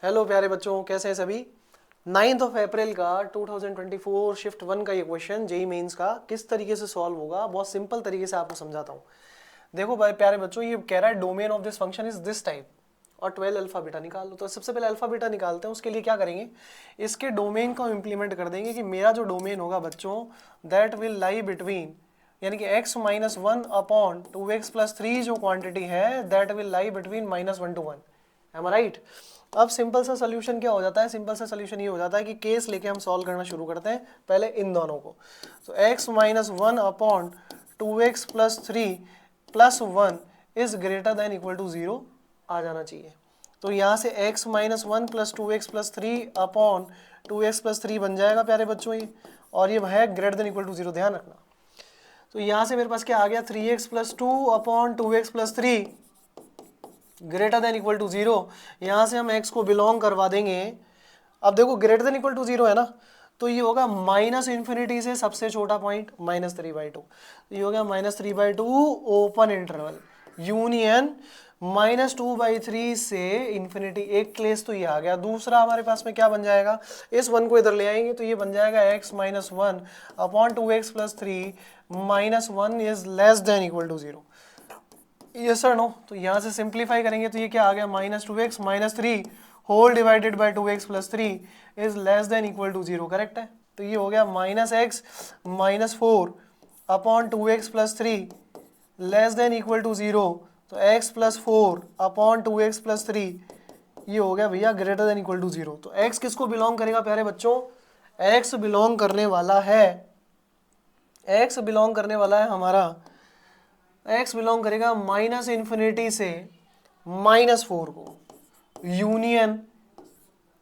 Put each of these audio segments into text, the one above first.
Hello प्यारे बच्चों, कैसे हैं सभी। 9 अप्रैल का 2024 शिफ्ट 1 का ये क्वेश्चन जेई मेंस का किस तरीके से सॉल्व होगा, बहुत सिंपल तरीके से आपको समझाता हूँ। देखो भाई प्यारे बच्चों, ये कह रहा है domain of this function is this type और 12 अल्फा बीटा निकाल लो। तो सबसे पहले अल्फा बीटा निकालते हैं। उसके लिए क्या करेंगे, इसके डोमेन को इम्प्लीमेंट कर देंगे कि मेरा जो डोमेन होगा बच्चों, दैट विल लाई बिटवीन, यानी कि x minus 1 upon 2x plus 3 जो क्वांटिटी है that will lie between -1 to 1। Am I right. अब सिंपल सा सोल्यूशन क्या हो जाता है, सिंपल सा सोल्यूशन ये हो जाता है कि केस लेके हम सॉल्व करना शुरू करते हैं पहले इन दोनों को। तो x minus 1 upon 2x plus 3 plus 1 is greater than equal to 0 आ जाना चाहिए। तो यहाँ से x minus 1 plus 2x plus 3 upon 2x plus 3 बन जाएगा प्यारे बच्चों ये, और ये है ग्रेटर देन इक्वल टू 0, ध्यान रखना। तो यहाँ से मेरे पास क्या आ गया, 3x plus 2 upon 2x plus 3 greater than equal to 0। यहाँ से हम x को बिलोंग करवा देंगे। अब देखो ग्रेटर देन इक्वल टू 0 है ना, तो ये होगा माइनस इन्फिनिटी से सबसे छोटा पॉइंट -3/2। ये हो गया -3/2 ओपन इंटरवल यूनियन -2/3 से इन्फिनिटी। एक केस तो ये आ गया। दूसरा हमारे पास में क्या बन जाएगा, इस 1 को इधर ले आएंगे तो ये बन जाएगा x minus 1 upon 2x plus 3 -1 is less than equal to 0। Yes और नो। तो यहाँ से सिंप्लीफाई करेंगे तो ये क्या आ गया, -2x minus 3 whole divided by 2x plus 3 is less than equal to 0। Correct है। तो ये हो गया -x minus 4 upon 2x plus 3 less than equal to 0। तो x plus 4 upon 2x plus 3 ये हो गया भैया ग्रेटर देन इक्वल टू 0। तो x किसको बिलोंग करेगा प्यारे बच्चों, x बिलोंग करने वाला है, x बिलोंग करने वाला है हमारा, x बिलोंग करेगा माइनस इन्फिनिटी से -4 को यूनियन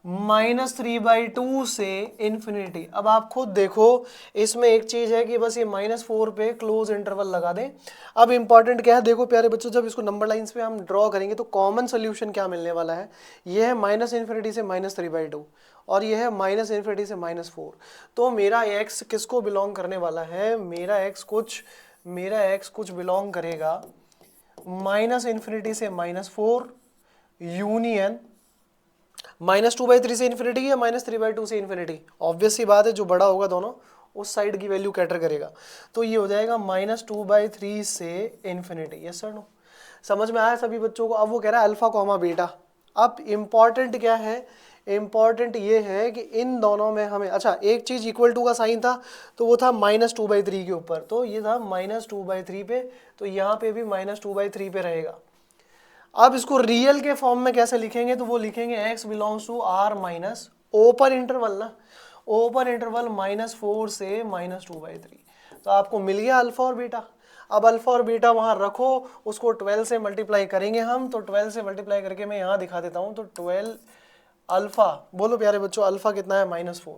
-3/2 से इन्फिनिटी। अब आप खुद देखो, इसमें एक चीज है कि बस ये -4 पे क्लोज इंटरवल लगा दें। अब इंपॉर्टेंट क्या है, देखो प्यारे बच्चों, जब इसको नंबर लाइंस पे हम ड्रॉ करेंगे तो कॉमन सोल्यूशन क्या मिलने वाला है, ये है -इन्फिनिटी से -3/2 और ये है -इन्फिनिटी से -4। तो मेरा x किसको बिलोंग करने वाला है, मेरा x कुछ बिलोंग करेगा -इन्फिनिटी से -4 यूनियन -2/3 से इन्फिनिटी या -3/2 से इन्फिनिटी। ऑब्वियस सी बात है, जो बड़ा होगा दोनों उस साइड की वैल्यू कैटर करेगा। तो ये हो जाएगा -2/3 से इन्फिनिटी। यस सर नो, समझ में आया सभी बच्चों को। अब वो कह रहा है अल्फा कॉमा बीटा। अब इम्पॉर्टेंट क्या है, इम्पॉर्टेंट ये है कि इन दोनों में हमें, अच्छा एक चीज इक्वल टू का साइन था तो वो था -2/3 के ऊपर, तो ये था -2/3 पे, तो यहाँ पे भी -2/3 पे रहेगा। अब इसको रियल के फॉर्म में कैसे लिखेंगे, तो वो लिखेंगे x belongs to r minus open interval ना, ओपन इंटरवल -4 से -2/3। तो आपको मिल गया अल्फा और बीटा। अब अल्फा और बीटा वहां रखो, उसको 12 से मल्टीप्लाई करेंगे हम। तो 12 से मल्टीप्लाई करके मैं यहाँ दिखा देता हूँ। तो 12 अल्फा, बोलो प्यारे बच्चों, अल्फा कितना है -4,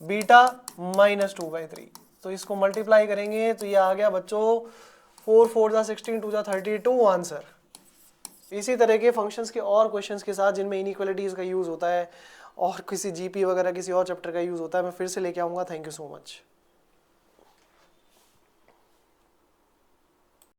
बीटा -2/3। तो इसको मल्टीप्लाई करेंगे तो ये आ गया बच्चों 4 4 16 2 32 आंसर। इसी तरह के फंक्शंस के और क्वेश्चंस के साथ जिनमें इनइक्वालिटीज का यूज होता है और किसी जीपी वगैरह किसी और चैप्टर का यूज होता है, मैं फिर से लेके आऊँगा। Thank you so much.